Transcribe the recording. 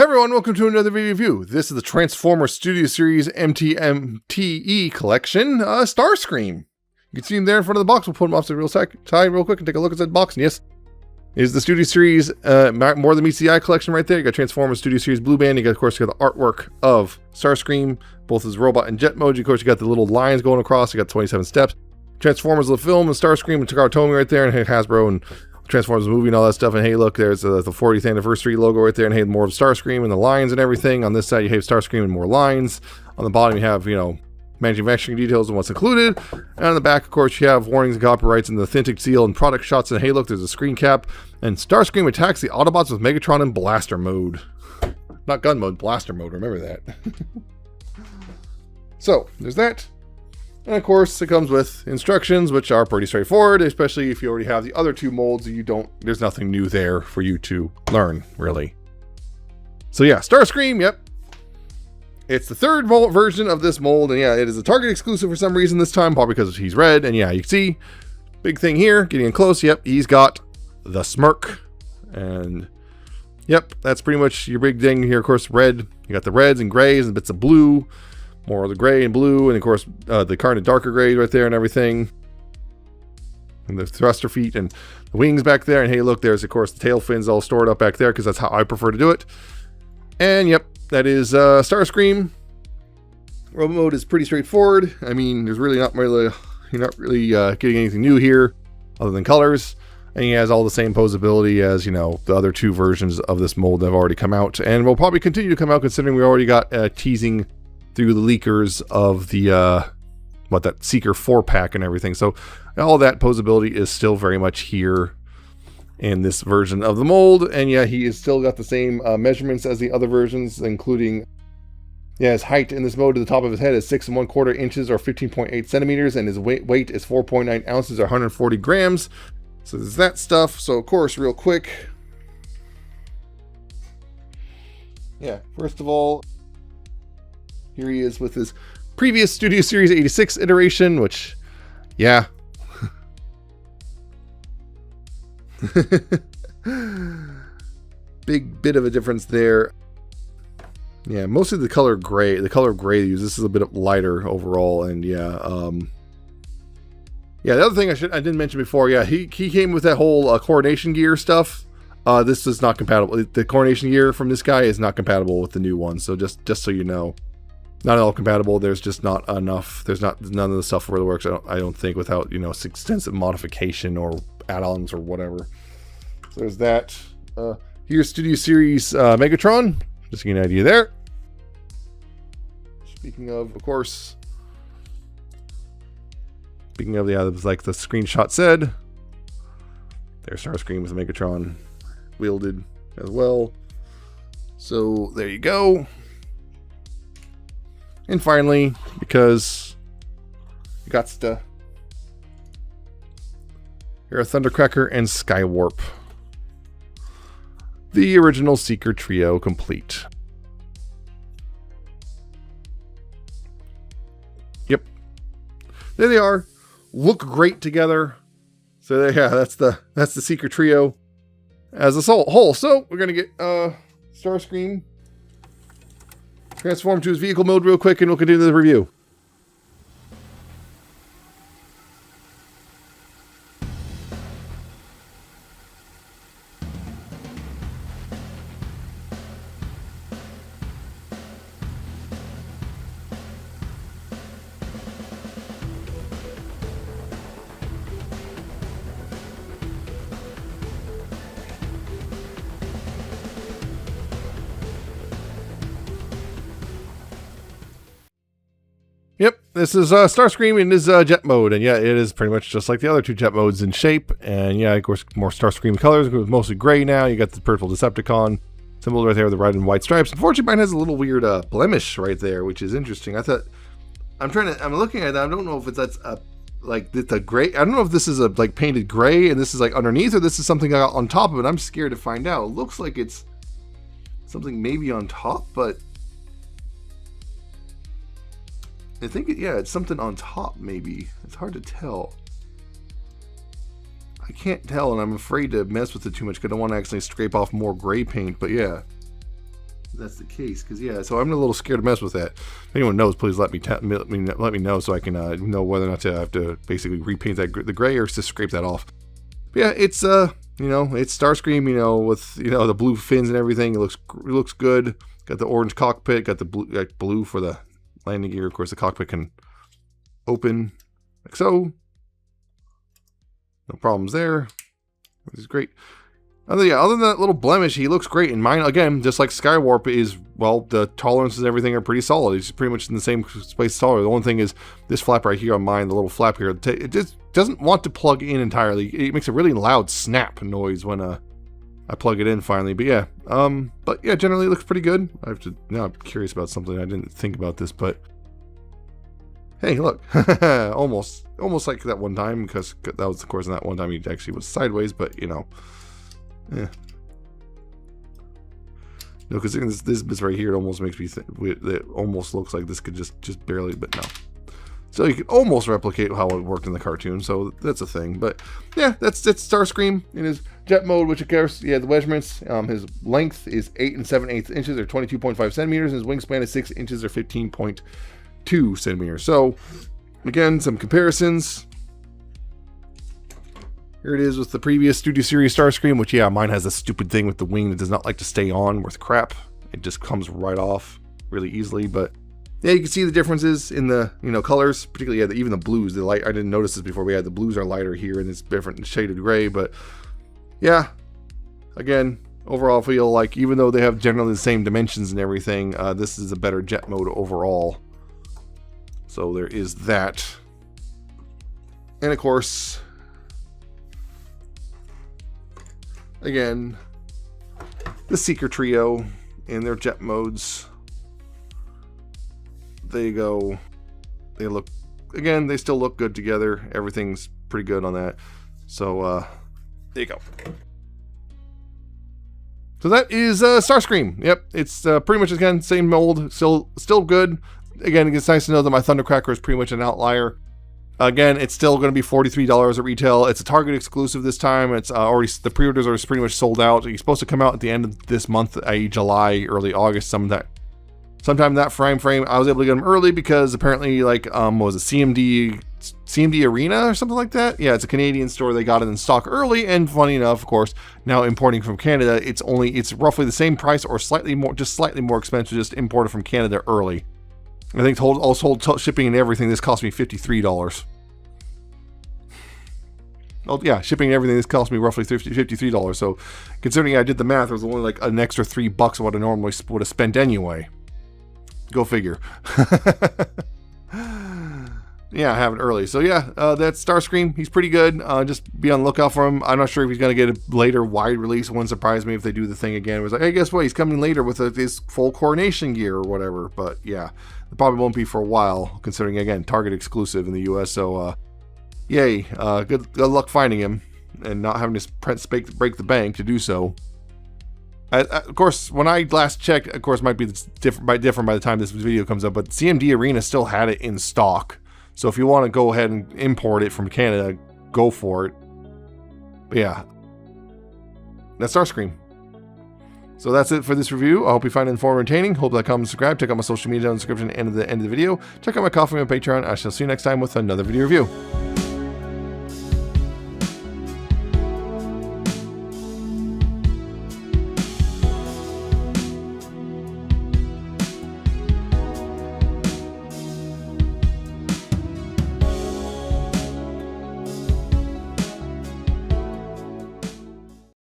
everyone, welcome to another video review. This is the Transformers Studio Series MTMTE collection, Starscream. You can see him there in front of the box. We'll put him off to the real side real quick and take a look at that box. And yes, it is the Studio Series More Than Meets the Eye collection right there. You got Transformers Studio Series Blue Band. You got, of course, you got the artwork of Starscream, both his robot and jet mode. Of course, you got the little lines going across. You got 27 steps. Transformers the film and Starscream and Takara Tomy right there, and Hasbro and Transformers movie and all that stuff. And hey, look, there's the 40th anniversary logo right there, and hey, more of Starscream and the lines and everything. On this side, you have Starscream and more lines. On the bottom, you have, manufacturing details and what's included. And on the back, of course, you have warnings and copyrights and the authentic seal and product shots. And hey, look, there's a screen cap. And Starscream attacks the Autobots with Megatron in blaster mode. Not gun mode, blaster mode. Remember that. So, there's that. And of course, it comes with instructions, which are pretty straightforward, especially if you already have the other two molds. There's nothing new there for you to learn, really. So yeah, Starscream, yep. It's the third version of this mold, and yeah, it is a Target exclusive for some reason this time, probably because he's red. And yeah, you can see, big thing here, getting in close, yep, he's got the smirk. And yep, that's pretty much your big thing here. Of course, red, you got the reds and grays and bits of blue. More of the gray and blue, and of course, the kind of darker gray right there and everything. And the thruster feet and the wings back there. And hey, look, there's, of course, the tail fins all stored up back there because that's how I prefer to do it. And yep, that is Starscream. Robot mode is pretty straightforward. I mean, there's really you're not really getting anything new here other than colors. And he has all the same posability as, the other two versions of this mold that have already come out. And will probably continue to come out considering we already got teasing through the leakers of the that Seeker 4-pack and everything. So all that posability is still very much here in this version of the mold. And yeah, he is still got the same measurements as the other versions, including his height in this mode to the top of his head is 6 1/4 inches or 15.8 centimeters, and his weight is 4.9 ounces or 140 grams. So there's that stuff. So of course, real quick, first of all, here he is with his previous Studio Series 86 iteration, which, yeah. Big bit of a difference there. Yeah, mostly the color gray. The color gray they use. This is a bit lighter overall, and yeah. The other thing I didn't mention before, he came with that whole coordination gear stuff. This is not compatible. The coordination gear from this guy is not compatible with the new one, so just so you know. Not at all compatible. There's just not enough. There's none of the stuff really works. I don't think without extensive modification or add-ons or whatever. So there's that. Here's Studio Series Megatron. Just to get an idea there. Speaking of course. Speaking of like the screenshot said, there's Starscream with Megatron wielded as well. So there you go. And finally, because you got to you're a Thundercracker and Skywarp. The original Seeker trio complete. Yep. There they are. Look great together. So that's the Seeker trio as a whole. So we're gonna get Starscream transform to his vehicle mode real quick, and we'll continue the review. Yep, this is Starscream in his jet mode, and yeah, it is pretty much just like the other two jet modes in shape, and yeah, of course, more Starscream colors, mostly gray now. You got the purple Decepticon symbol right there with the red and white stripes. Unfortunately, mine has a little weird blemish right there, which is interesting. I'm looking at that, I don't know if it's a gray, I don't know if this is a painted gray, and this is underneath, or this is something on top of it. I'm scared to find out. It looks like it's something maybe on top, but I think, it's something on top, maybe. It's hard to tell. I can't tell, and I'm afraid to mess with it too much because I don't want to accidentally scrape off more gray paint, but yeah. that's the case. Because yeah, so I'm a little scared to mess with that. If anyone knows, please let me know so I can know whether or not to have to basically repaint that the gray or just scrape that off. But yeah, it's you know, it's Starscream, you know, with, you know, the blue fins and everything. It looks good. Got the orange cockpit. Got the blue for the landing gear. Of course, the cockpit can open like so. No problems there. This is great. Other than that little blemish, he looks great. And mine, again, just like Skywarp is, well, the tolerances and everything are pretty solid. It's pretty much in the same space taller. The only thing is this flap right here on mine, the little flap here, it just doesn't want to plug in entirely. It makes a really loud snap noise when I plug it in finally. But yeah, generally it looks pretty good. Now I'm curious about something. I didn't think about this, but hey, look, almost like that one time, because that was, of course, that one time he actually was sideways, but you know. Yeah. No, because this bit right here, it almost makes me think it almost looks like this could just barely, but no. So you could almost replicate how it worked in the cartoon, so that's a thing. But yeah, that's Starscream in his jet mode, which of course, yeah, the measurements, his length is 8 7/8 inches, or 22.5 centimeters, and his wingspan is 6 inches, or 15.2 centimeters. So again, some comparisons. Here it is with the previous Studio Series Starscream, which, yeah, mine has a stupid thing with the wing that does not like to stay on worth crap. It just comes right off really easily. But yeah, you can see the differences in the, you know, colors, particularly even the blues. The light, I didn't notice this before. We had the blues are lighter here, and it's different shaded gray. But yeah, again, overall, I feel like even though they have generally the same dimensions and everything, this is a better jet mode overall. So there is that. And of course, again, the Seeker Trio in their jet modes. They go. They look, again, they still look good together. Everything's pretty good on that. So, there you go. So that is Starscream. Yep, it's pretty much, again, same mold. Still good. Again, it's nice to know that my Thundercracker is pretty much an outlier. Again, it's still going to be $43 at retail. It's a Target exclusive this time. It's already, the pre-orders are pretty much sold out. It's supposed to come out at the end of this month, i.e. July, early August, sometime that frame. I was able to get them early because apparently, like, what was it, CMD Arena or something like that? Yeah, it's a Canadian store. They got it in stock early, and funny enough, of course, now importing from Canada, it's roughly the same price or slightly more expensive, just imported from Canada early. I think also shipping and everything, this cost me $53. Oh yeah, shipping and everything, this cost me roughly $53. So considering I did the math, it was only like an extra $3 what I normally would have spent anyway. Go figure. Yeah, I have it early. So yeah, that's Starscream. He's pretty good. Just be on the lookout for him. I'm not sure if he's going to get a later wide release. It wouldn't surprise me if they do the thing again. It was like, hey, guess what? He's coming later with his full coronation gear or whatever. But yeah, it probably won't be for a while, considering, again, Target exclusive in the US. So yay. Good luck finding him and not having to break the bank to do so. Of course, when I last checked, of course, might be different by the time this video comes up, but CMD Arena still had it in stock. So if you want to go ahead and import it from Canada, go for it. But yeah, that's Starscream. So that's it for this review. I hope you find it informative and entertaining. Hope that comment and subscribe. Check out my social media down in the description and at the end of the video. Check out my Coffee and my Patreon. I shall see you next time with another video review.